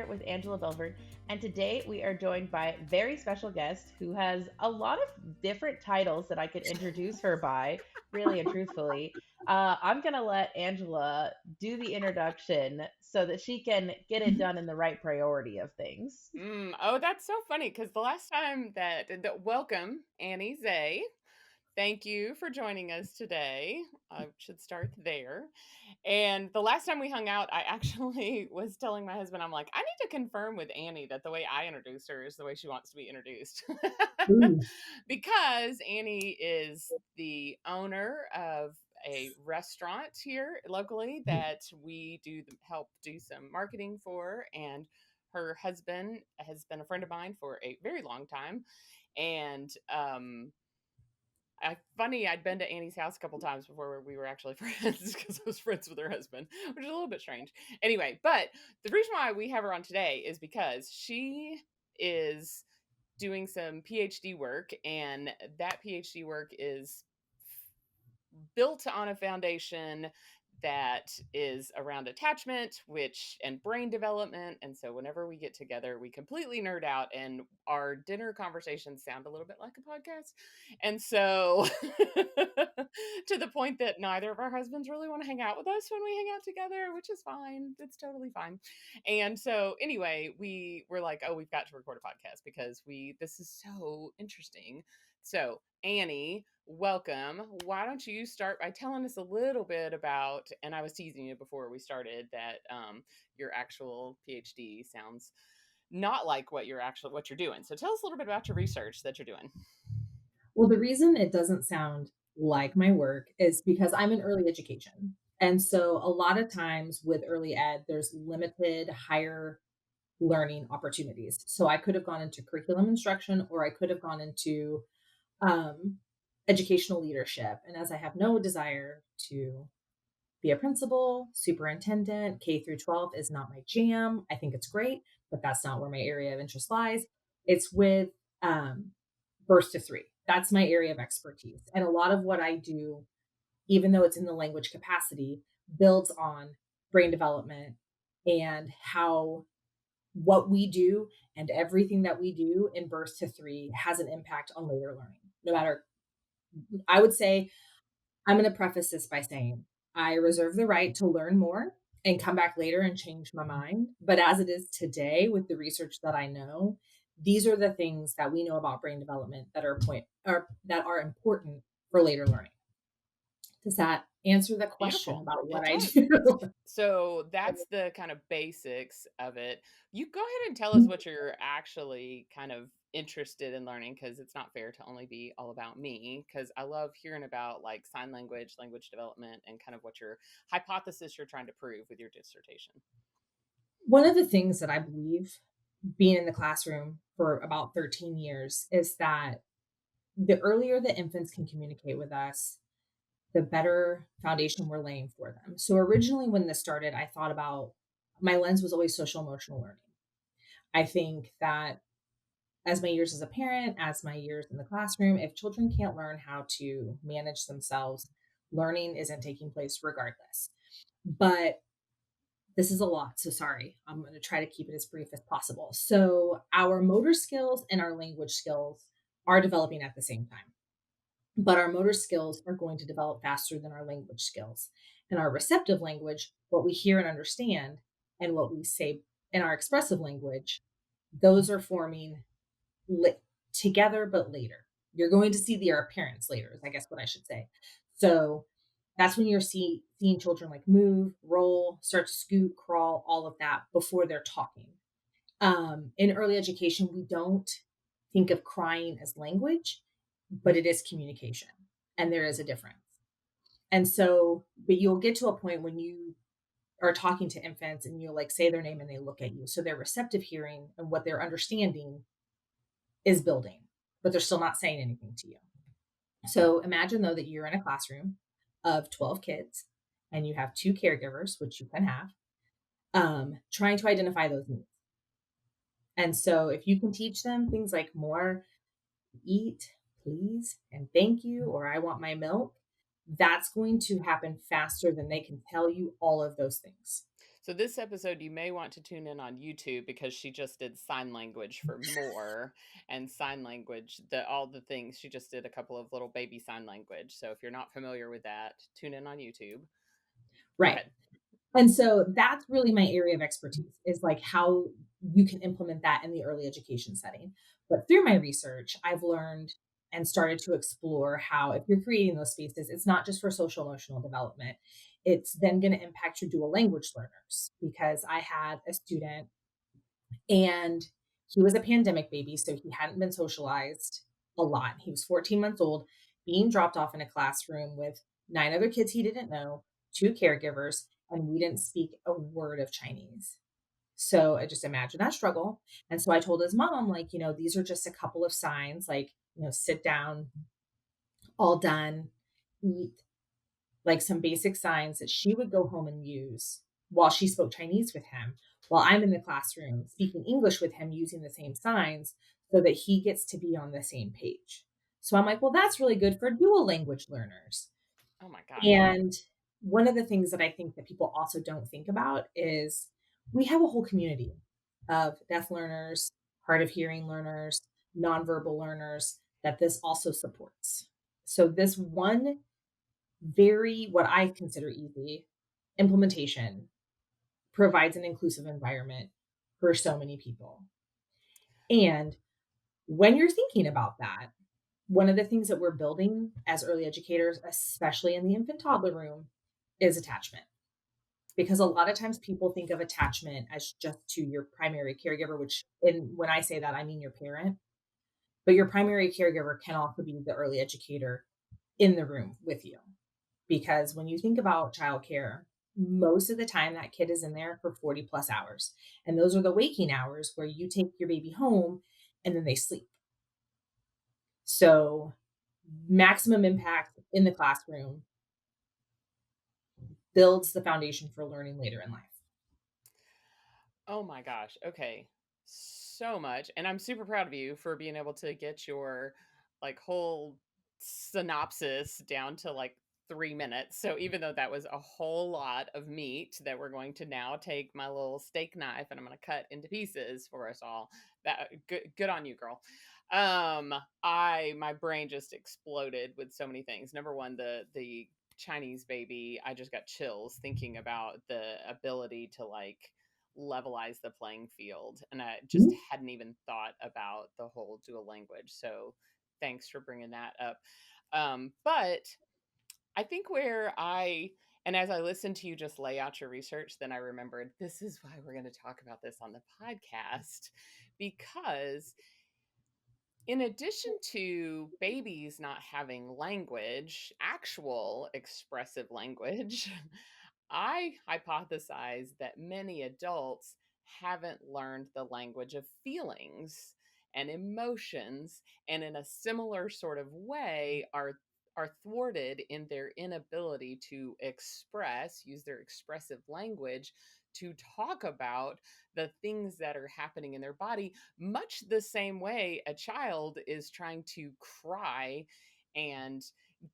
with Angela Belford, and today we are joined by a very special guest who has a lot of different titles that I could introduce her by, really and truthfully. I'm going to let Angela do the introduction so that she can get it done in the right priority of things. Oh, that's so funny because the last time welcome, Annie Zay. Thank you for joining us today. I should start there. And the last time we hung out, I actually was telling my husband, I'm like, I need to confirm with Annie that the way I introduce her is the way she wants to be introduced. Ooh. Because Annie is the owner of a restaurant here locally that we help do some marketing for, and her husband has been a friend of mine for a very long time. And funny, I'd been to Annie's house a couple times before we were actually friends because I was friends with her husband, which is a little bit strange. Anyway, but the reason why we have her on today is because she is doing some PhD work, and that PhD work is built on a foundation that is around attachment which and brain development. And so whenever we get together, we completely nerd out, and our dinner conversations sound a little bit like a podcast. And so to the point that neither of our husbands really want to hang out with us when we hang out together, which is fine. It's totally fine. And so anyway, we were like, oh, we've got to record a podcast because we this is so interesting. So Annie, welcome. Why don't you start by telling us a little bit about, and I was teasing you before we started that your actual PhD sounds not like what you're doing. So tell us a little bit about your research that you're doing. Well, the reason it doesn't sound like my work is because I'm in early education. And so a lot of times with early ed, there's limited higher learning opportunities. So I could have gone into curriculum instruction or I could have gone into um, educational leadership. And as I have no desire to be a principal, superintendent, K through 12 is not my jam. I think it's great, but that's not where my area of interest lies. It's with birth to three. That's my area of expertise. And a lot of what I do, even though it's in the language capacity, builds on brain development and how what we do and everything that we do in birth to three has an impact on later learning. No matter, I would say, I'm going to preface this by saying I reserve the right to learn more and come back later and change my mind. But as it is today, with the research that I know, these are the things that we know about brain development that that are important for later learning. Does that answer the question Beautiful. about what It I does. do? So that's the kind of basics of it. You go ahead and tell us what you're actually kind of interested in learning, because it's not fair to only be all about me, because I love hearing about like sign language, language development, and kind of what your hypothesis you're trying to prove with your dissertation. One of the things that I believe being in the classroom for about 13 years is that the earlier the infants can communicate with us, the better foundation we're laying for them. So originally when this started, I thought about my lens was always social emotional learning. I think that as my years as a parent, as my years in the classroom, if children can't learn how to manage themselves, learning isn't taking place regardless. But this is a lot. So sorry. I'm going to try to keep it as brief as possible. So our motor skills and our language skills are developing at the same time. But our motor skills are going to develop faster than our language skills. And our receptive language, what we hear and understand, and what we say in our expressive language, those are forming li- together, but later. You're going to see their appearance later, is I guess what I should say. So that's when you're seeing children like move, roll, start to scoot, crawl, all of that before they're talking. In early education, we don't think of crying as language, but it is communication, and there is a difference. And so, but you'll get to a point when you are talking to infants and you'll like say their name and they look at you. So their receptive hearing and what they're understanding is building, but they're still not saying anything to you. So imagine though that you're in a classroom of 12 kids and you have two caregivers, which you can have, trying to identify those needs. And so if you can teach them things like more, eat, please, and thank you, or I want my milk, that's going to happen faster than they can tell you all of those things. So this episode, you may want to tune in on YouTube because she just did sign language for more and sign language, all the things. She just did a couple of little baby sign language. So if you're not familiar with that, tune in on YouTube. Go Right. ahead. And so that's really my area of expertise, is like how you can implement that in the early education setting. But through my research, I've learned and started to explore how, if you're creating those spaces, it's not just for social emotional development. It's then going to impact your dual language learners, because I had a student and he was a pandemic baby. So he hadn't been socialized a lot. He was 14 months old, being dropped off in a classroom with 9 other kids he didn't know, 2 caregivers, and we didn't speak a word of Chinese. So I just imagine that struggle. And so I told his mom, like, these are just a couple of signs, like, sit down, all done, eat, like some basic signs that she would go home and use while she spoke Chinese with him, while I'm in the classroom speaking English with him using the same signs, so that he gets to be on the same page. So I'm like, well, that's really good for dual language learners. Oh my gosh. And one of the things that I think that people also don't think about is we have a whole community of deaf learners, hard of hearing learners, nonverbal learners that this also supports. So this one very, what I consider easy implementation provides an inclusive environment for so many people. And when you're thinking about that, one of the things that we're building as early educators, especially in the infant toddler room, is attachment. Because a lot of times people think of attachment as just to your primary caregiver, which, and when I say that, I mean your parent, but your primary caregiver can also be the early educator in the room with you. Because when you think about childcare, most of the time that kid is in there for 40 plus hours. And those are the waking hours where you take your baby home and then they sleep. So, maximum impact in the classroom builds the foundation for learning later in life. Oh my gosh. Okay. So much. And I'm super proud of you for being able to get your like whole synopsis down to like 3 minutes. So even though that was a whole lot of meat that we're going to now take my little steak knife and I'm going to cut into pieces for us all. That good on you, girl. My brain just exploded with so many things. Number one, the Chinese baby, I just got chills thinking about the ability to like levelize the playing field. And I just hadn't even thought about the whole dual language. So thanks for bringing that up. But I think and as I listened to you just lay out your research, then I remembered this is why we're going to talk about this on the podcast, because in addition to babies not having language, actual expressive language, I hypothesize that many adults haven't learned the language of feelings and emotions, and in a similar sort of way are thwarted in their inability to use their expressive language to talk about the things that are happening in their body, much the same way a child is trying to cry and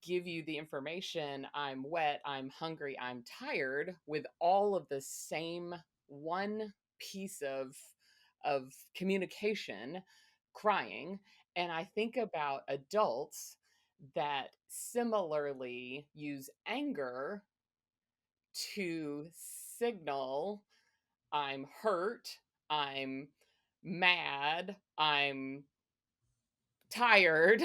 give you the information, I'm wet, I'm hungry, I'm tired, with all of the same one piece of communication, crying. And I think about adults that similarly use anger to signal I'm hurt, I'm mad, I'm tired,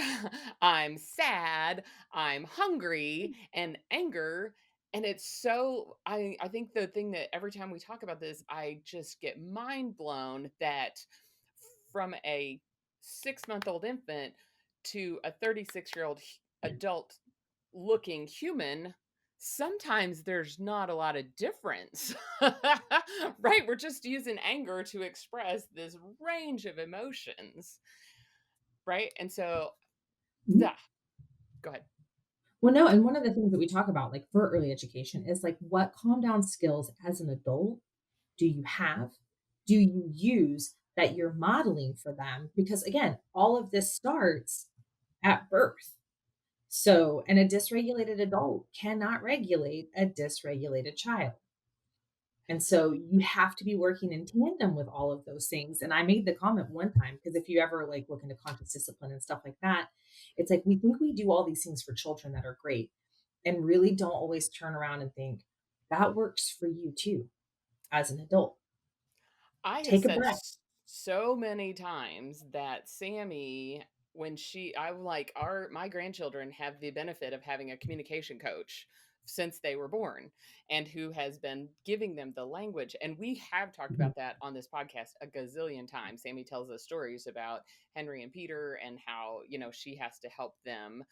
I'm sad, I'm hungry, and anger. And it's so, I think the thing that every time we talk about this, I just get mind blown that from a 6-month-old infant to a 36-year-old adult looking human, sometimes there's not a lot of difference. Right? We're just using anger to express this range of emotions. Right? And so, Mhm. yeah, go ahead. Well, no, and one of the things that we talk about, like for early education, is like, what calm down skills as an adult do you have? Do you use that you're modeling for them? Because again, all of this starts at birth. So, and a dysregulated adult cannot regulate a dysregulated child. And so you have to be working in tandem with all of those things. And I made the comment one time, because if you ever like look into conscious discipline and stuff like that, it's like we think we do all these things for children that are great and really don't always turn around and think that works for you too as an adult. I have Take a said breath. so many times that Sammy, when I'm like, my grandchildren have the benefit of having a communication coach since they were born and who has been giving them the language. And we have talked Mhm. about that on this podcast a gazillion times. Sammy tells us stories about Henry and Peter and how, she has to help them,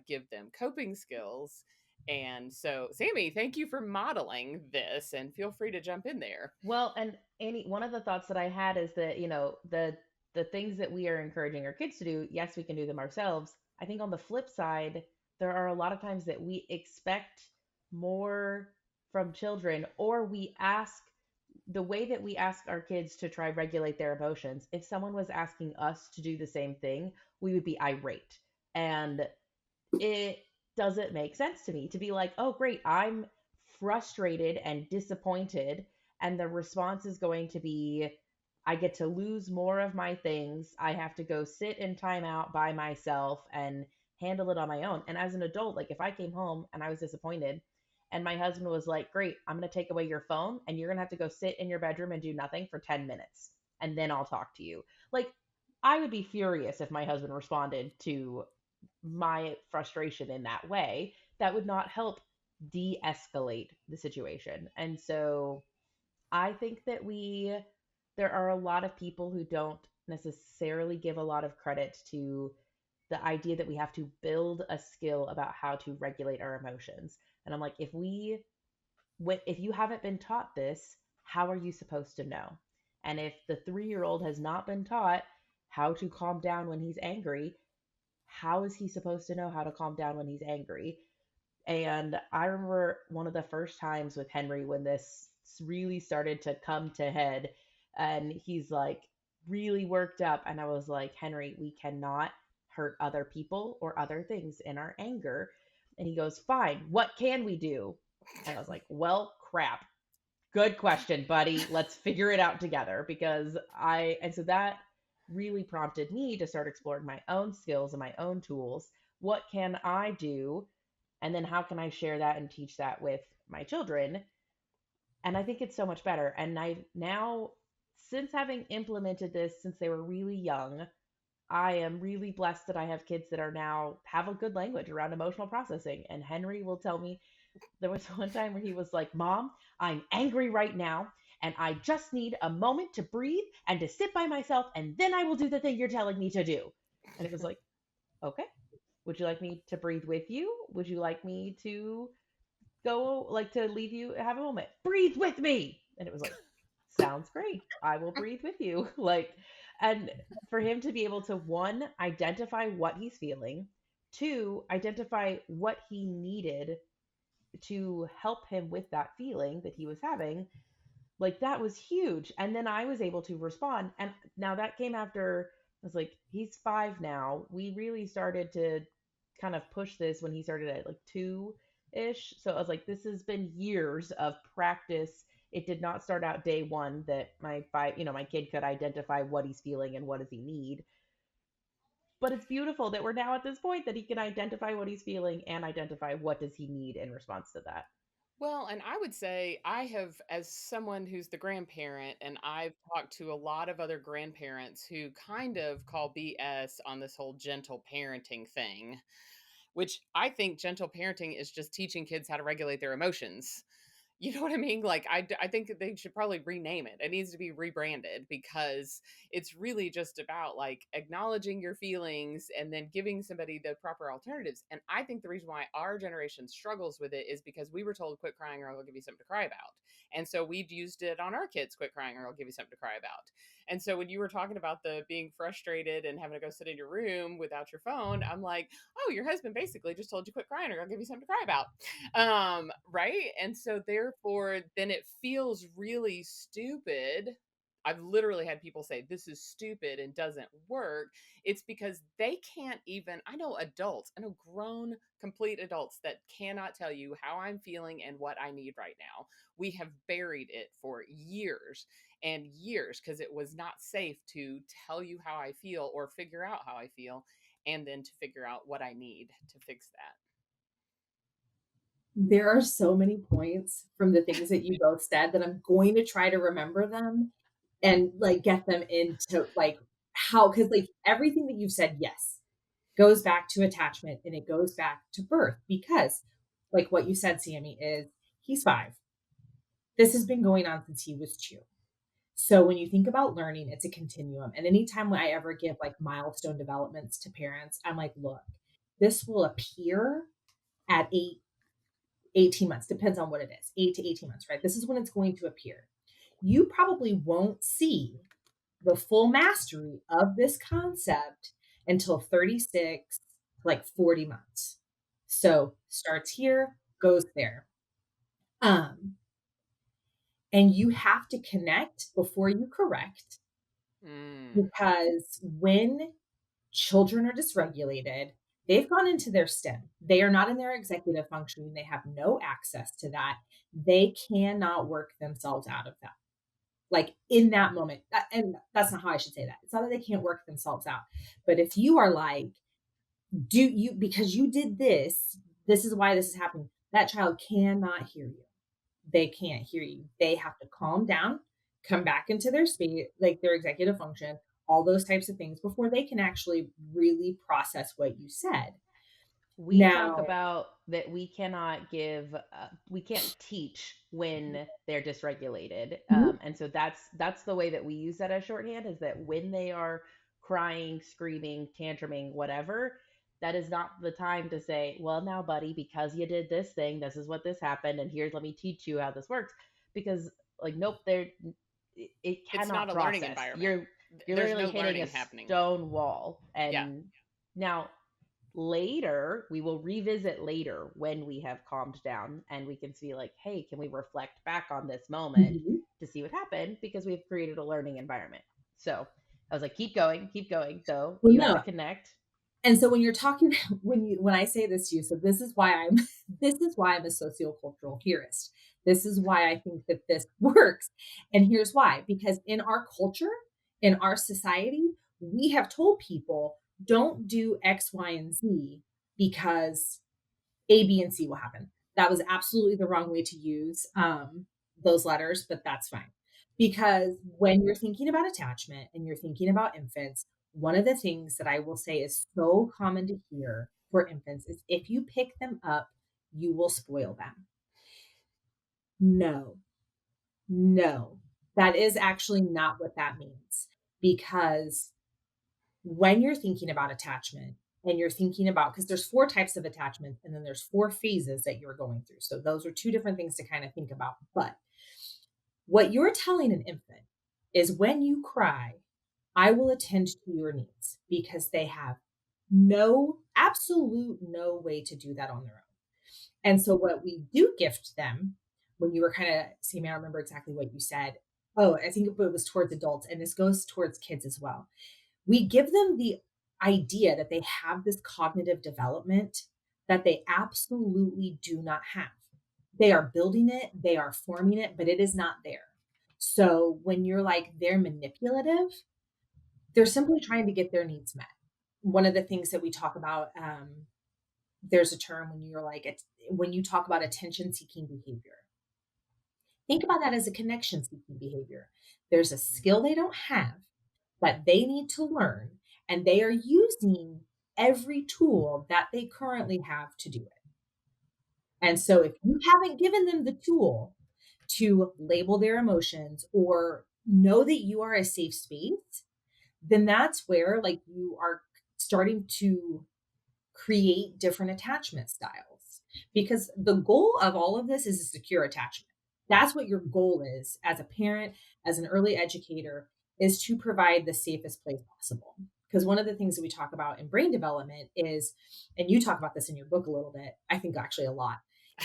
give them coping skills. And so, Sammy, thank you for modeling this and feel free to jump in there. Well, and Annie, one of the thoughts that I had is that, the things that we are encouraging our kids to do, yes, we can do them ourselves. I think on the flip side, there are a lot of times that we expect more from children, or we ask the way that we ask our kids to try regulate their emotions. If someone was asking us to do the same thing, we would be irate. And it doesn't make sense to me to be like, oh, great, I'm frustrated and disappointed. And the response is going to be, I get to lose more of my things. I have to go sit in timeout by myself and handle it on my own. And as an adult, like if I came home and I was disappointed and my husband was like, great, I'm going to take away your phone and you're going to have to go sit in your bedroom and do nothing for 10 minutes and then I'll talk to you. Like, I would be furious if my husband responded to my frustration in that way. That would not help de escalate the situation. And so I think that there are a lot of people who don't necessarily give a lot of credit to the idea that we have to build a skill about how to regulate our emotions. And I'm like, if you haven't been taught this, how are you supposed to know? And if the 3-year-old has not been taught how to calm down when he's angry, how is he supposed to know how to calm down when he's angry? And I remember one of the first times with Henry when this really started to come to head, and he's like really worked up. And I was like, Henry, we cannot hurt other people or other things in our anger. And he goes, fine, what can we do? And I was like, well, crap. Good question, buddy. Let's figure it out together and so that really prompted me to start exploring my own skills and my own tools. What can I do? And then how can I share that and teach that with my children? And I think it's so much better. And I now, since having implemented this since they were really young, I am really blessed that I have kids that are now have a good language around emotional processing. And Henry will tell me there was one time where he was like, Mom, I'm angry right now, and I just need a moment to breathe and to sit by myself, and then I will do the thing you're telling me to do. And it was like, okay, would you like me to breathe with you? Would you like me to to leave you have a moment? Breathe with me. And it was like, sounds great. I will breathe with you. And for him to be able to, one, identify what he's feeling, two, identify what he needed to help him with that feeling that he was having, like that was huge. And then I was able to respond. And now that came after, I was like, he's 5 now. We really started to kind of push this when he started at like 2-ish. So I was like, this has been years of practice. It did not start out day one that my kid could identify what he's feeling and what does he need. But it's beautiful that we're now at this point that he can identify what he's feeling and identify what does he need in response to that. Well, and I would say I have, as someone who's the grandparent, and I've talked to a lot of other grandparents who kind of call BS on this whole gentle parenting thing, which I think gentle parenting is just teaching kids how to regulate their emotions. You know what I mean? Like, I think that they should probably rename it. It needs to be rebranded because it's really just about like acknowledging your feelings and then giving somebody the proper alternatives. And I think the reason why our generation struggles with it is because we were told, quit crying or I'll give you something to cry about. And so we've used it on our kids, quit crying or I'll give you something to cry about. And so when you were talking about the being frustrated and having to go sit in your room without your phone, I'm like, oh, your husband basically just told you quit crying or I'll give you something to cry about. Right. And so therefore then it feels really stupid I've literally had people say this is stupid and doesn't work. It's because they can't even, I know adults, I know grown, complete adults that cannot tell you how I'm feeling and what I need right now. We have buried it for years and years because it was not safe to tell you how I feel or figure out how I feel and then to figure out what I need to fix that. There are so many points from the things that you both said that I'm going to try to remember them and like get them into like how, because like everything that you've said, yes, goes back to attachment and it goes back to birth because like what you said, Sammy, is he's 5. This has been going on since he was 2. So when you think about learning, it's a continuum. And anytime I ever give like milestone developments to parents, I'm like, look, this will appear at 18 months, depends on what it is, 8 to 18 months, right? This is when it's going to appear. You probably won't see the full mastery of this concept until 36, like 40 months. So starts here, goes there. Um, and you have to connect before you correct Mm. because when children are dysregulated, they've gone into their STEM. They are not in their executive functioning. They have no access to that. They cannot work themselves out of that. Like in that moment, and that's not how I should say that. It's not that they can't work themselves out. But if you are like, do you, because you did this, this is why this is happening, that child cannot hear you. They can't hear you. They have to calm down, come back into their space, like their executive function, all those types of things before they can actually really process what you said. We talk Now, about that we cannot give we can't teach when they're dysregulated, mhm, and so that's the way that we use that as shorthand, is that when they are crying, screaming, tantruming, whatever, that is not the time to say, well, now buddy, because you did this thing, this is what this happened, and here's, let me teach you how this works. Because like, nope, they're it It's not cannot a learning process. environment. You're There's literally no hitting a learning happening. stone wall. Yeah. And now later we will revisit later when we have calmed down and we can see like, hey, can we reflect back on this moment mhm. to see what happened, because we've created a learning environment. So I was like, keep going, though Well, you have to no. connect. And so when you're talking, when I say this to you, so this is why I'm this is why I'm a sociocultural theorist. This is why I think that this works. And here's why. Because in our culture, in our society, we have told people don't do X, Y, and Z because A, B, and C will happen. That was absolutely the wrong way to use those letters, but that's fine. Because when you're thinking about attachment and you're thinking about infants, one of the things that I will say is so common to hear for infants is if you pick them up, you will spoil them. No, no, that is actually not what that means. Because when you're thinking about attachment and you're thinking about, because there's 4 types of attachment and then there's 4 phases that you're going through, so those are 2 different things to kind of think about. But what you're telling an infant is when you cry, I will attend to your needs, because they have no, absolute no way to do that on their own. And so what we do gift them, when you were kind of saying, I don't remember exactly what you said. Oh, I think it was towards adults, and this goes towards kids as well. We give them the idea that they have this cognitive development that they absolutely do not have. They are building it, they are forming it, but it is not there. So when you're like, they're manipulative, they're simply trying to get their needs met. One of the things that we talk about, there's a term when you're like, when you talk about attention seeking behavior, think about that as a connection seeking behavior. There's a skill they don't have that they need to learn, and they are using every tool that they currently have to do it. And so if you haven't given them the tool to label their emotions or know that you are a safe space, then that's where like you are starting to create different attachment styles, because the goal of all of this is a secure attachment. That's what your goal is as a parent, as an early educator, is to provide the safest place possible. Because one of the things that we talk about in brain development is, and you talk about this in your book a little bit, I think actually a lot,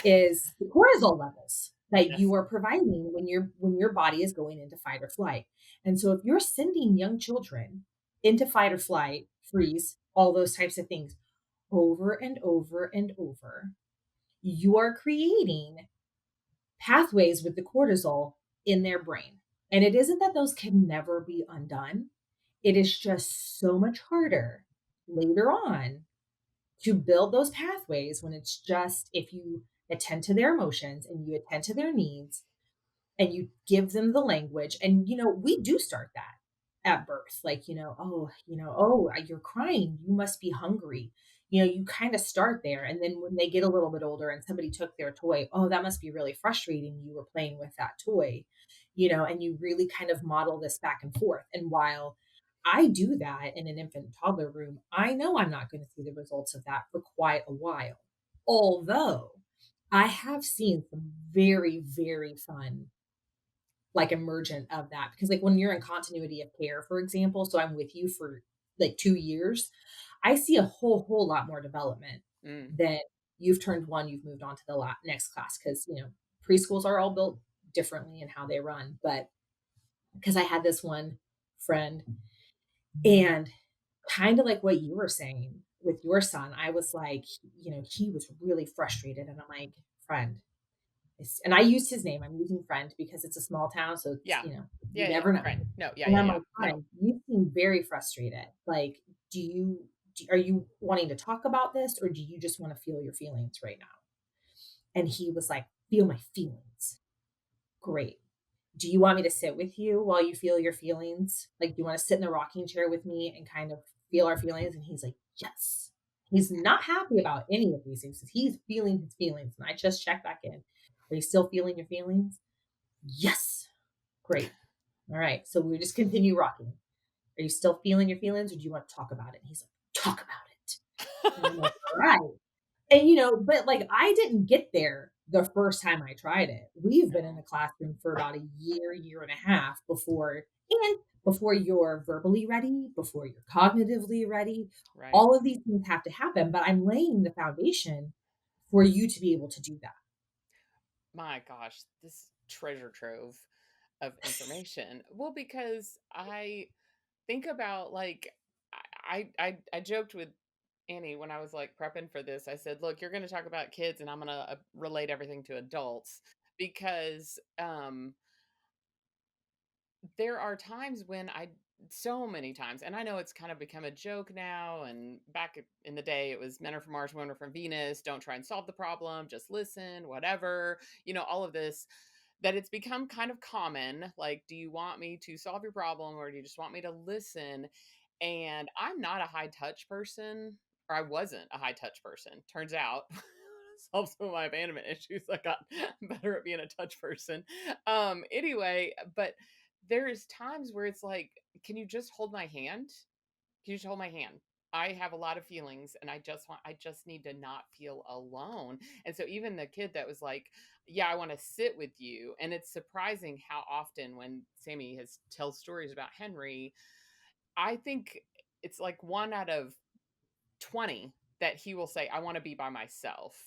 is the cortisol levels. that Yes. you are providing when your body is going into fight or flight. And so if you're sending young children into fight or flight, freeze, all those types of things over and over and over, you are creating pathways with the cortisol in their brain. And it isn't that those can never be undone. It is just so much harder later on to build those pathways when it's just if you attend to their emotions and you attend to their needs and you give them the language. And we do start that at birth, like, oh, you're crying, you must be hungry. You kind of start there, and then when they get a little bit older and somebody took their toy, oh, that must be really frustrating, you were playing with that toy. And you really kind of model this back and forth. And while I do that in an infant and toddler room, I know I'm not going to see the results of that for quite a while, although I have seen some very, very fun, like, emergent of that, because, like, when you're in continuity of care, for example, so I'm with you for like 2 years, I see a whole lot more development Mm. than you've turned one, you've moved on to the next class, because preschools are all built differently in how they run. But because I had this one friend, and kind of like what you were saying with your son, I was like, he was really frustrated, and I'm like, friend, and I used his name. I'm using friend because it's a small town, so it's, Yeah. you Yeah. Yeah. never know. Right. No. Yeah. And Yeah. I'm Yeah. like, No. friend, you seem very frustrated. Like, are you wanting to talk about this, or do you just want to feel your feelings right now? And he was like, feel my feelings. Great. Do you want me to sit with you while you feel your feelings? Like, do you want to sit in the rocking chair with me and kind of feel our feelings? And he's like, yes. He's not happy about any of these things. He's feeling his feelings. And I just checked back in. Are you still feeling your feelings? Yes. Great. All right. So we just continue rocking. Are you still feeling your feelings, or do you want to talk about it? And he's like, talk about it. And I'm like, all right. And but like, I didn't get there the first time I tried it. We've been in No. the classroom for about a year and a half before you're verbally ready, before you're cognitively ready. Right. All of these things have to happen, but I'm laying the foundation for you to be able to do that. My gosh, this treasure trove of information. Well, because I think about, like, I joked with Annie when I was like prepping for this. I said, "Look, you're going to talk about kids, and I'm going to relate everything to adults because there are times when so many times, and I know it's kind of become a joke now. And back in the day, it was men are from Mars, women are from Venus. Don't try and solve the problem, just listen, whatever. All of this, that it's become kind of common. Like, do you want me to solve your problem, or do you just want me to listen? And I'm not a high touch person, or I wasn't a high touch person. Turns out, solved some of my abandonment issues. I got better at being a touch person. Anyway, but there's times where it's like, can you just hold my hand? Can you just hold my hand? I have a lot of feelings, and I just need to not feel alone. And so even the kid that was like, yeah, I want to sit with you. And it's surprising how often when Sami has tells stories about Henry, I think it's like 1 out of 20 that he will say, I want to be by myself.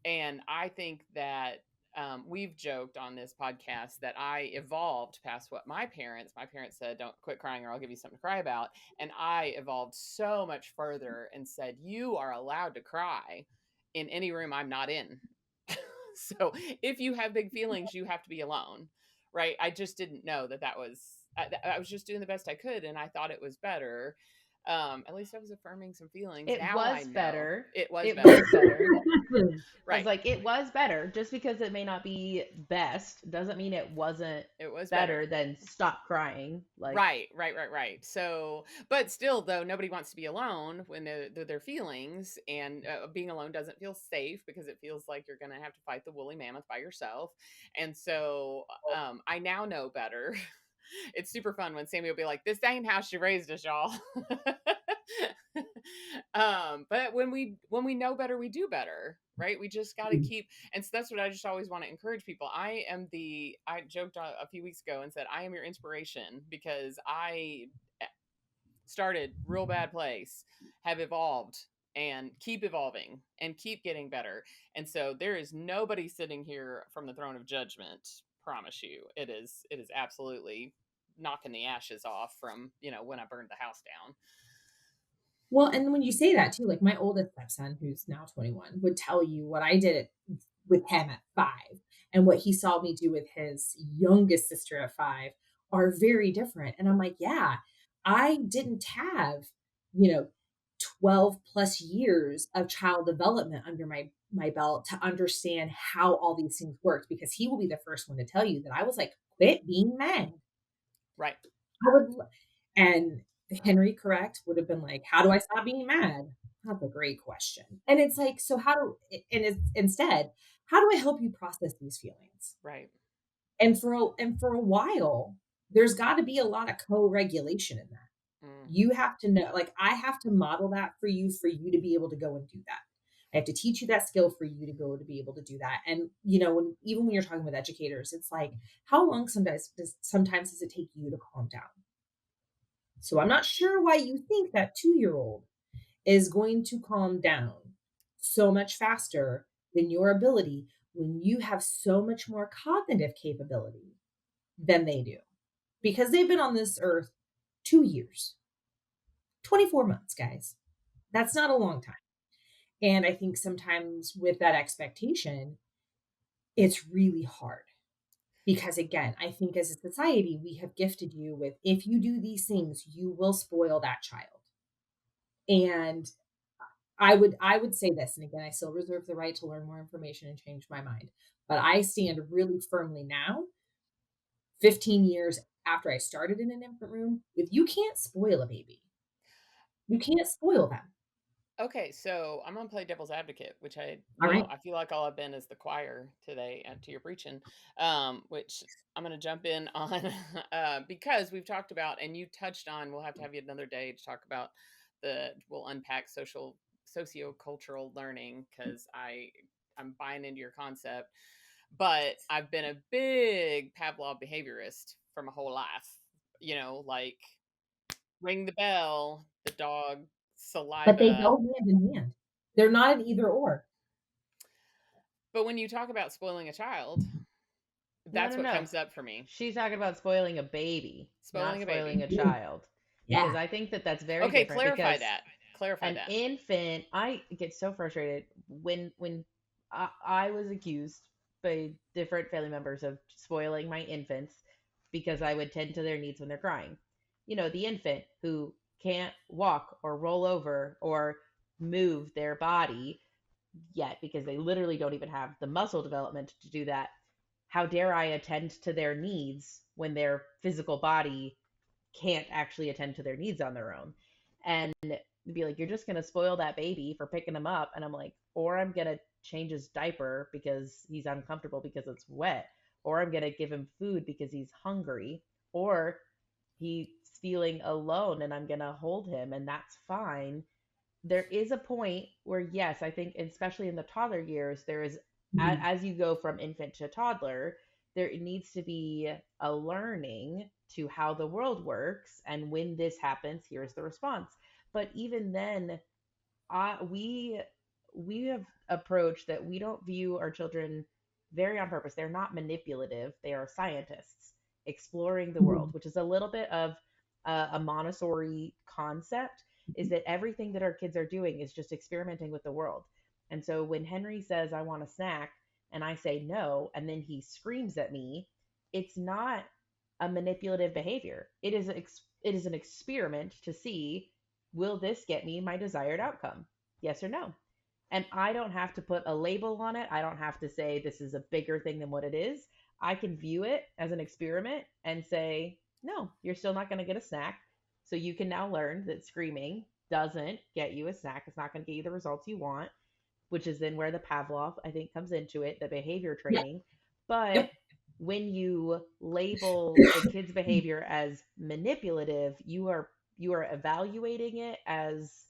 And I think that we've joked on this podcast that I evolved past what my parents said, don't quit crying or I'll give you something to cry about. And I evolved so much further and said, you are allowed to cry in any room I'm not in. So if you have big feelings, you have to be alone. Right. I just didn't know that was, I was just doing the best I could. And I thought it was better. At least I was affirming some feelings. It Now I was know better. it was It better. was better. I was Right. like, it was better. Just because it may not be best doesn't mean it wasn't It was better better. than stop crying. Like, Right. So, but still, though, nobody wants to be alone when their feelings, and being alone doesn't feel safe because it feels like you're going to have to fight the woolly mammoth by yourself. And so, I now know better. It's super fun when Sammy will be like, "This ain't how she raised us, y'all." But when we know better, we do better, right? We just got to keep, and so that's what I just always want to encourage people. I joked a few weeks ago and said I am your inspiration because I started real bad place, have evolved and keep evolving and keep getting better. And so there is nobody sitting here from the throne of judgment, promise you. It is absolutely knocking the ashes off from, when I burned the house down. Well, and when you say that too, like my oldest stepson, who's now 21, would tell you what I did with him at 5 and what he saw me do with his youngest sister at 5 are very different. And I'm like, yeah, I didn't have, you know, 12 plus years of child development under my belt to understand how all these things worked, because he will be the first one to tell you that I was like, quit being mad. Right. I would, and Henry, correct, would have been like, "How do I stop being mad?" That's a great question. And it's like, so how do, and it's instead, how do I help you process these feelings? Right. And for a while, there's got to be a lot of co-regulation in that. Mm. You have to know, like I have to model that for you to be able to go and do that. I have to teach you that skill for you to go to be able to do that. And even when you're talking with educators, it's like, how long sometimes does it take you to calm down? So I'm not sure why you think that 2-year-old is going to calm down so much faster than your ability when you have so much more cognitive capability than they do. Because they've been on this earth 2 years, 24 months, guys. That's not a long time. And I think sometimes with that expectation, it's really hard. Because again, I think as a society, we have gifted you with, if you do these things, you will spoil that child. And I would say this, and again, I still reserve the right to learn more information and change my mind. But I stand really firmly now, 15 years after I started in an infant room, with you can't spoil a baby. You can't spoil them. Okay, so I'm gonna play devil's advocate, which All right. I feel like all I've been is the choir today to your preaching, which I'm gonna jump in on because we've talked about, and you touched on. We'll have to have you another day to talk about we'll unpack socio-cultural learning, because I'm buying into your concept, but I've been a big Pavlov behaviorist for my whole life. Like ring the bell, the dog But they saliva. go hand in hand. They're not an either or. But when you talk about spoiling a child, No, that's no, what no. comes up for me. She's talking about spoiling a baby, not Spoiling a spoiling baby. a child. Because Yeah. I think that that's very Okay, different. clarify Because that. Clarify an that. infant, I get so frustrated when I was accused by different family members of spoiling my infants because I would tend to their needs when they're crying. The infant who can't walk or roll over or move their body yet because they literally don't even have the muscle development to do that. How dare I attend to their needs when their physical body can't actually attend to their needs on their own? And be like, you're just going to spoil that baby for picking him up. And I'm like, or I'm going to change his diaper because he's uncomfortable because it's wet, or I'm going to give him food because he's hungry, or he's feeling alone and I'm going to hold him, and that's fine. There is a point where, yes, I think, especially in the toddler years, there is, Mhm. as you go from infant to toddler, there needs to be a learning to how the world works. And when this happens, here's the response. But even then, we have approached that we don't view our children very on purpose. They're not manipulative. They are scientists exploring the world, Mhm. which is a little bit of a Montessori concept. Is that everything that our kids are doing is just experimenting with the world. And so when Henry says, "I want a snack," and I say no, and then he screams at me, it's not a manipulative behavior. It is an experiment to see, will this get me my desired outcome? Yes or no? And I don't have to put a label on it. I don't have to say this is a bigger thing than what it is. I can view it as an experiment and say, no, you're still not going to get a snack. So you can now learn that screaming doesn't get you a snack. It's not going to get you the results you want, which is then where the Pavlov, I think, comes into it, the behavior Yeah. training. But Yep. when you label the kid's behavior as manipulative, you are evaluating it as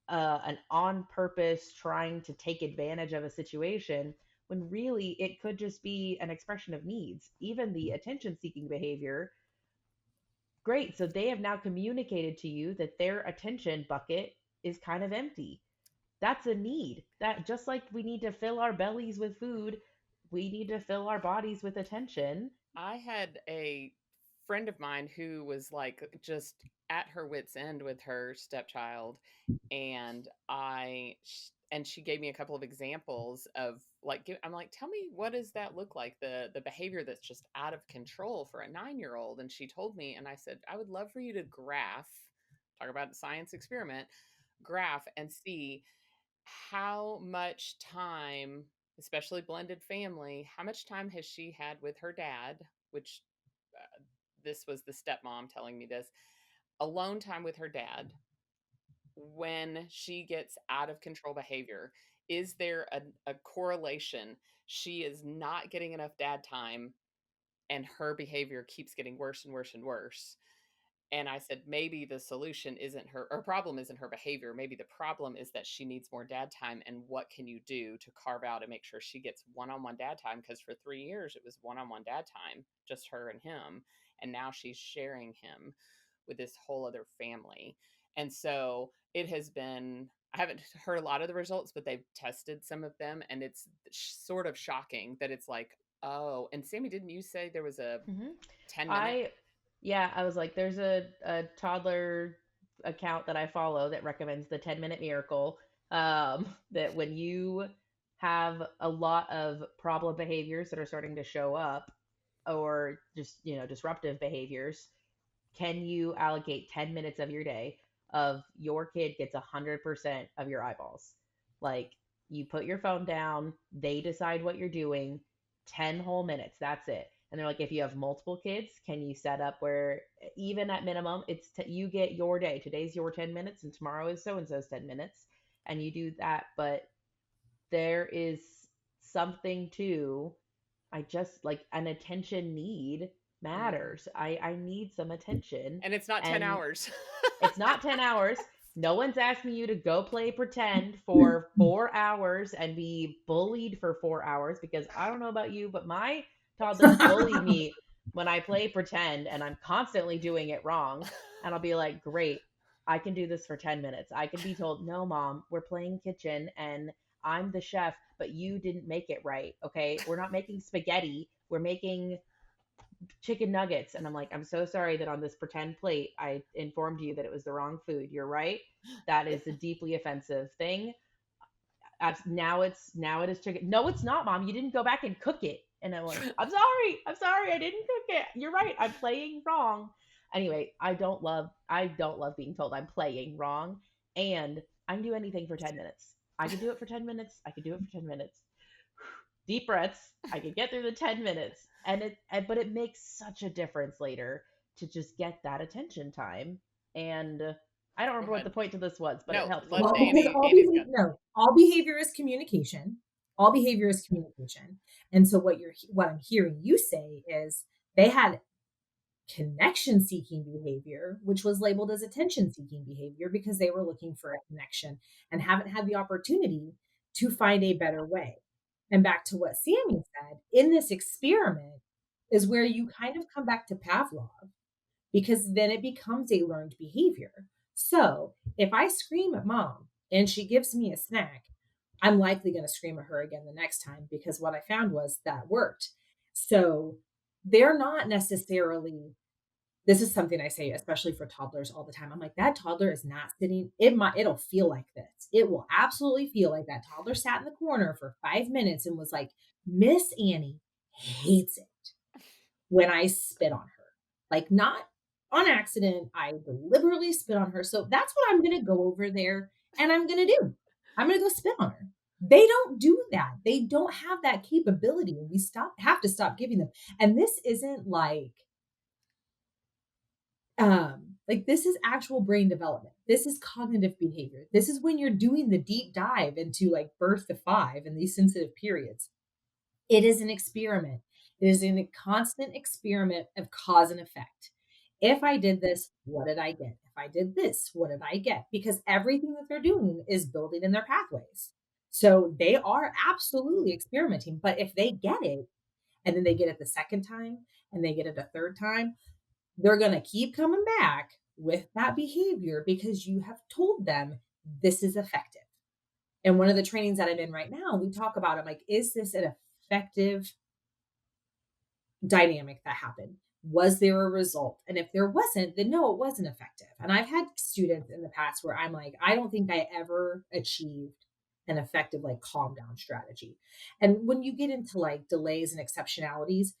an on purpose trying to take advantage of a situation, when really it could just be an expression of needs. Even the attention seeking behavior, great. So they have now communicated to you that their attention bucket is kind of empty. that's a need. That just like we need to fill our bellies with food, we need to fill our bodies with attention. I had a friend of mine who was like just at her wits end with her stepchild, and and she gave me a couple of examples of like I'm like, tell me, what does that look like, the behavior that's just out of control for a 9-year-old? And she told me, and I said, I would love for you to graph, talk about a science experiment, graph and see how much time, especially blended family, how much time has she had with her dad, which this was the stepmom telling me this, alone time with her dad when she gets out of control behavior. Is there a correlation? She is not getting enough dad time and her behavior keeps getting worse and worse and worse. And I said, maybe the solution isn't her, or problem isn't her behavior. Maybe the problem is that she needs more dad time. And what can you do to carve out and make sure she gets one on one dad time? Because for 3 years, it was one on one dad time, just her and him. And now she's sharing him with this whole other family. And so it has been, I haven't heard a lot of the results, but they've tested some of them. And it's sort of shocking that it's like, oh, and Sammy, didn't you say there was a Hmm. 10-minute? I, yeah, I was like, there's a toddler account that I follow that recommends the 10-minute miracle. That when you have a lot of problem behaviors that are starting to show up, or just, disruptive behaviors, can you allocate 10 minutes of your day of your kid gets 100% of your eyeballs? Like, you put your phone down, they decide what you're doing, 10 whole minutes, that's it. And they're like, if you have multiple kids, can you set up where even at minimum, you get your day. Today's your 10 minutes and tomorrow is so and so's 10 minutes. And you do that. But there is something to, I just like an attention need Mhm. matters. I need some attention. And it's not 10 And hours. it's not 10 hours. No one's asking you to go play pretend for 4 hours and be bullied for 4 hours, because I don't know about you, but my toddlers bully me when I play pretend and I'm constantly doing it wrong. And I'll be like, great, I can do this for 10 minutes. I can be told, no, mom, we're playing kitchen and I'm the chef, but you didn't make it right. Okay. We're not making spaghetti. We're making chicken nuggets. And I'm like, I'm so sorry that on this pretend plate, I informed you that it was the wrong food. You're right. That is a deeply offensive thing. Now it is chicken. No, it's not, mom. You didn't go back and cook it. And I'm like, I'm sorry. I'm sorry. I didn't cook it. You're right. I'm playing wrong. Anyway, I don't love being told I'm playing wrong. And I can do anything for 10 minutes. I can do it for 10 minutes. I can do it for 10 minutes. Deep breaths. I could get through the 10 minutes. But it makes such a difference later to just get that attention time. And I don't Go remember what the ahead. point to this was, but it No, helps a let Well, lot. because Annie's got. all behavior is communication. All behavior is communication. And so what I'm hearing you say is they had connection seeking behavior, which was labeled as attention seeking behavior because they were looking for a connection and haven't had the opportunity to find a better way. And back to what Sammy said, in this experiment is where you kind of come back to Pavlov, because then it becomes a learned behavior. So if I scream at mom and she gives me a snack, I'm likely going to scream at her again the next time because what I found was that worked. So they're not necessarily, this is something I say, especially for toddlers all the time. I'm like, that toddler is not sitting. It'll feel like this. It will absolutely feel like that toddler sat in the corner for 5 minutes and was like, Miss Annie hates it when I spit on her. Like, not on accident. I deliberately spit on her. So that's what I'm going to go over there and I'm going to do. I'm going to go spit on her. They don't do that. They don't have that capability. And we have to stop giving them. And this isn't like this is actual brain development. This is cognitive behavior. This is when you're doing the deep dive into like birth to 5 and these sensitive periods. It is an experiment. It is a constant experiment of cause and effect. If I did this, what did I get? If I did this, what did I get? Because everything that they're doing is building in their pathways. So they are absolutely experimenting. But if they get it, and then they get it the second time, and they get it a third time, they're going to keep coming back with that behavior because you have told them this is effective. And one of the trainings that I'm in right now, we talk about it like, is this an effective dynamic that happened? Was there a result? And if there wasn't, then no, it wasn't effective. And I've had students in the past where I'm like, I don't think I ever achieved an effective like calm down strategy. And when you get into like delays and exceptionalities,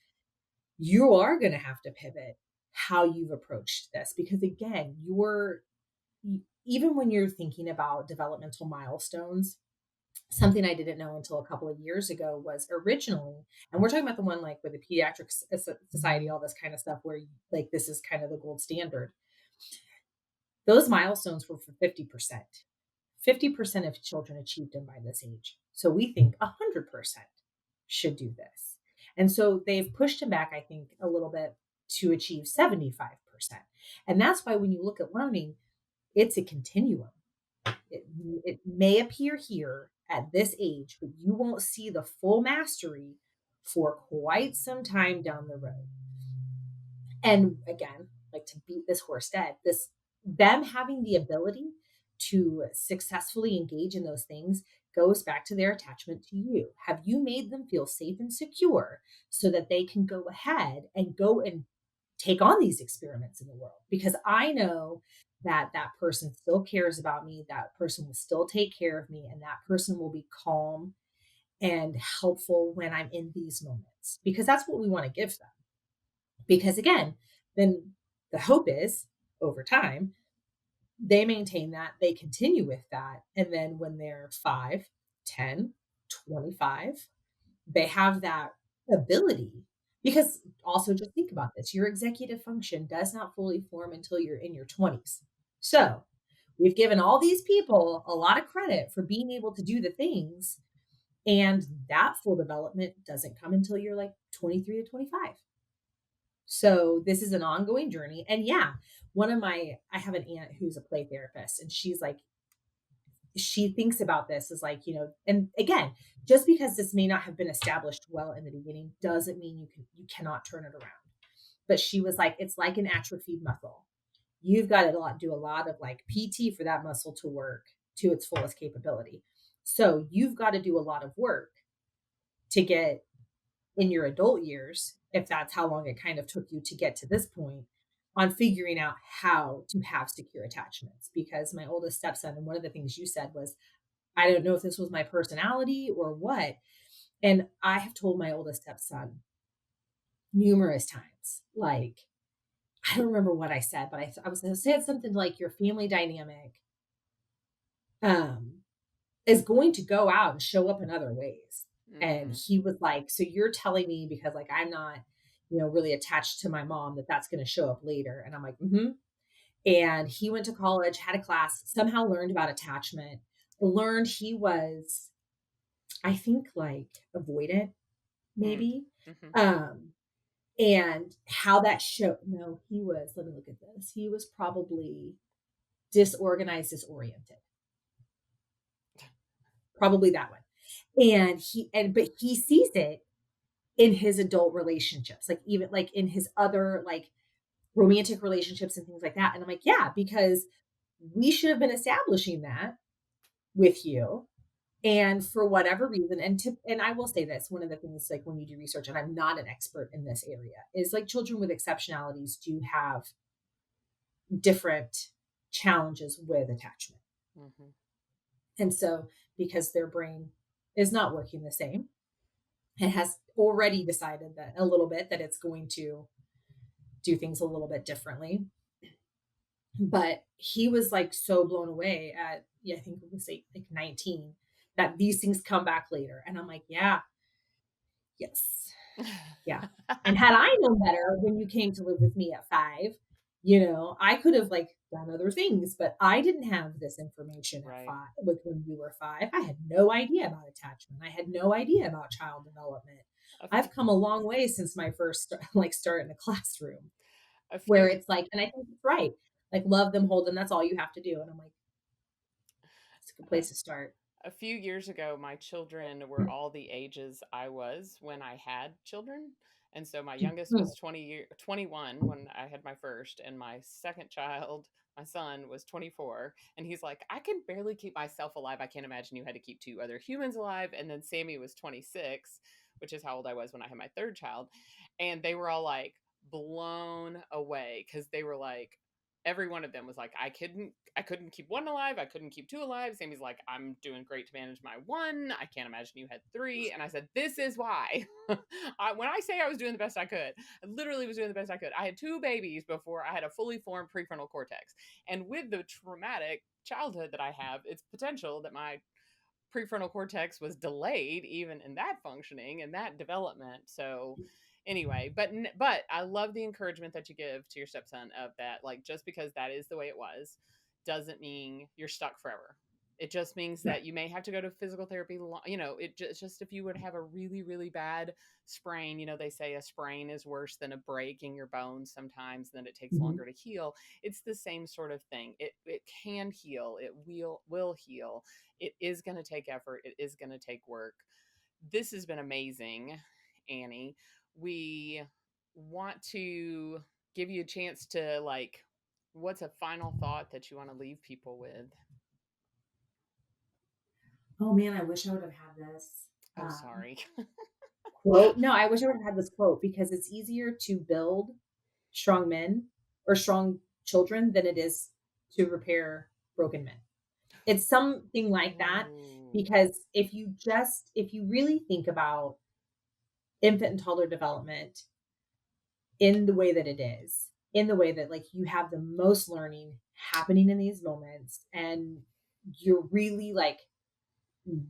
you are going to have to pivot how you've approached this because again, even when you're thinking about developmental milestones, something I didn't know until a couple of years ago was originally, and we're talking about the one like with the Pediatric Society, all this kind of stuff, where like this is kind of the gold standard. Those milestones were for 50%. 50% of children achieved them by this age. So we think 100% should do this. And so they've pushed him back, I think, a little bit to achieve 75%. And that's why when you look at learning, it's a continuum. It, it may appear here at this age, but you won't see the full mastery for quite some time down the road. And again, like to beat this horse dead, this them having the ability to successfully engage in those things goes back to their attachment to you. Have you made them feel safe and secure so that they can go ahead and go and take on these experiments in the world? Because I know that that person still cares about me, that person will still take care of me, and that person will be calm and helpful when I'm in these moments, because that's what we want to give them. Because again, then the hope is over time, they maintain that, they continue with that. And then when they're 5, 10, 25, they have that ability. Because also just think about this, your executive function does not fully form until you're in your 20s. So we've given all these people a lot of credit for being able to do the things. And that full development doesn't come until you're like 23 to 25. So this is an ongoing journey. And yeah, I have an aunt who's a play therapist, and she's like, she thinks about this as like, and again, just because this may not have been established well in the beginning doesn't mean you cannot turn it around. But she was like, it's like an atrophied muscle. You've got to do a lot of like PT for that muscle to work to its fullest capability. So you've got to do a lot of work to get in your adult years, if that's how long it kind of took you to get to this point, on figuring out how to have secure attachments. Because my oldest stepson, and one of the things you said was, I don't know if this was my personality or what. And I have told my oldest stepson numerous times, like, I don't remember what I said, but I said something like your family dynamic um, is going to go out and show up in other ways. And Mm-hmm. he was like, so you're telling me because like I'm not, really attached to my mom that's going to show up later. And I'm like, mm-hmm. And he went to college, had a class, somehow learned about attachment, learned he was, I think, like avoidant, maybe. Mm-hmm. Um, and how that showed, no, he was, let me look at this. He was probably disorganized, disoriented, probably that one. But he sees it in his adult relationships, like even like in his other like romantic relationships and things like that. And I'm like, yeah, because we should have been establishing that with you. And for whatever reason, and I will say this, one of the things like when you do research, and I'm not an expert in this area, is like children with exceptionalities do have different challenges with attachment. Mm-hmm. And so because their brain is not working the same, it has already decided that a little bit that it's going to do things a little bit differently. But he was like so blown away at, yeah, I think it was like 19, that these things come back later. And I'm like, yeah, yes, yeah. And had I known better when you came to live with me at 5, I could have like done other things, but I didn't have this information at Right. 5. With when you were 5, I had no idea about attachment. I had no idea about child development. A I've come a long way since my first like start in the classroom, a where few it's like, and I think it's right, like love them, hold them. That's all you have to do. And I'm like, it's a good uh, place to start. a few years ago, my children were all the ages I was when I had children. And so my youngest was 21 when I had my first, and my second child my son, was 24, and he's like, I can barely keep myself alive. I can't imagine you had to keep 2 other humans alive. And then Sammy was 26, which is how old I was when I had my 3rd child. And they were all like blown away because they were like, every one of them was like, I couldn't keep 1 alive. I couldn't keep 2 alive. Sammy's like, I'm doing great to manage my 1. I can't imagine you had 3. And I said, this is why. When I say I was doing the best I could, I literally was doing the best I could. I had 2 babies before I had a fully formed prefrontal cortex. And with the traumatic childhood that I have, it's potential that my prefrontal cortex was delayed even in that functioning and that development. So anyway, but I love the encouragement that you give to your stepson of that, like, just because that is the way it was doesn't mean you're stuck forever. It just means that you may have to go to physical therapy. It's just if you would have a really, really bad sprain, they say a sprain is worse than a break in your bones sometimes, then it takes longer to heal. It's the same sort of thing. It can heal. It will heal. It is going to take effort. It is going to take work. This has been amazing, Annie. We want to give you a chance to, like, what's a final thought that you want to leave people with? Oh man, I wish I would have had this Oh, sorry. quote. No, I wish I would have had this quote because it's easier to build strong men or strong children than it is to repair broken men. It's something like that because if you really think about infant and toddler development in the way that it is, in the way that, like, you have the most learning happening in these moments and you're really, like,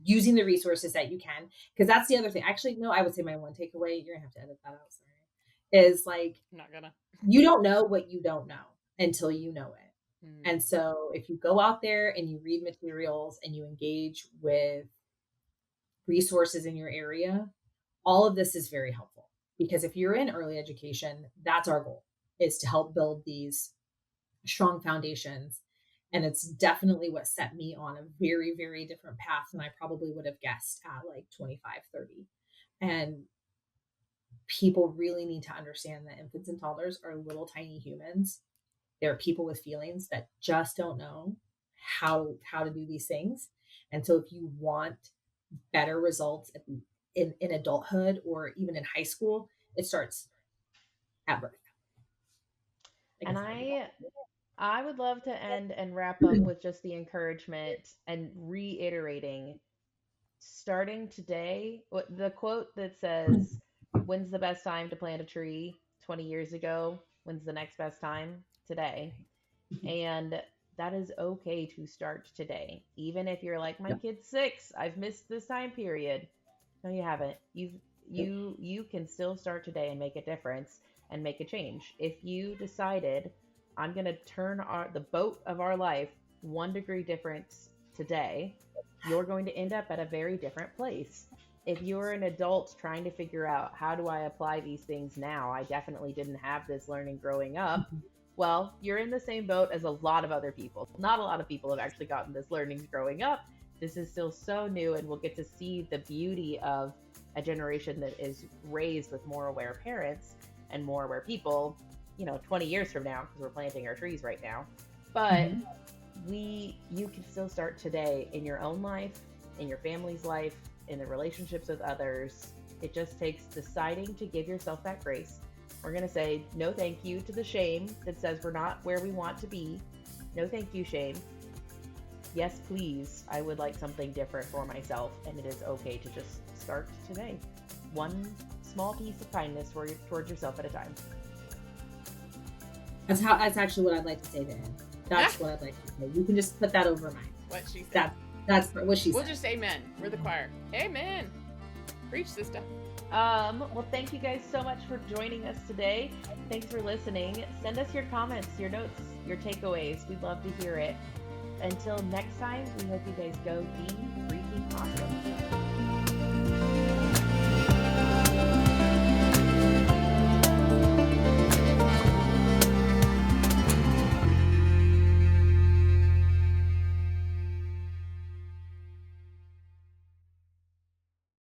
using the resources that you can, because that's the other thing. Actually, no, I would say my one takeaway, you're gonna have to edit that out, sorry, is like, I'm not gonna. You don't know what you don't know until you know it. And so if you go out there and you read materials and you engage with resources in your area, all of this is very helpful, because if you're in early education, that's our goal, is to help build these strong foundations. And it's definitely what set me on a very, very different path than I probably would have guessed at like 25, 30. And people really need to understand that infants and toddlers are little tiny humans. They're people with feelings that just don't know how to do these things. And so if you want better results in adulthood or even in high school, it starts at birth. And I would love to end and wrap up with just the encouragement and reiterating, starting today, the quote that says, when's the best time to plant a tree? 20 years ago. When's the next best time? Today. And that is okay to start today. Even if you're like, my kid's 6, I've missed this time period. No, you haven't. You can still start today and make a difference and make a change. If you decided, I'm going to turn the boat of our life 1 degree difference today, you're going to end up at a very different place. If you're an adult trying to figure out, how do I apply these things now? I definitely didn't have this learning growing up. Well, you're in the same boat as a lot of other people. Not a lot of people have actually gotten this learning growing up. This is still so new, and we'll get to see the beauty of a generation that is raised with more aware parents and more aware people, 20 years from now, because we're planting our trees right now. But you can still start today in your own life, in your family's life, in the relationships with others. It just takes deciding to give yourself that grace. We're going to say no thank you to the shame that says we're not where we want to be. No thank you, shame. Yes, please, I would like something different for myself, and it is okay to just start today. 1 small piece of kindness towards yourself at a time. That's actually what I'd like to say to him. That's what I'd like to say. You can just put that over mine. What she said. That's what she said. We'll just amen. We're the choir. Amen. Preach, sister. Well, thank you guys so much for joining us today. Thanks for listening. Send us your comments, your notes, your takeaways. We'd love to hear it. Until next time, we hope you guys go be freaking awesome.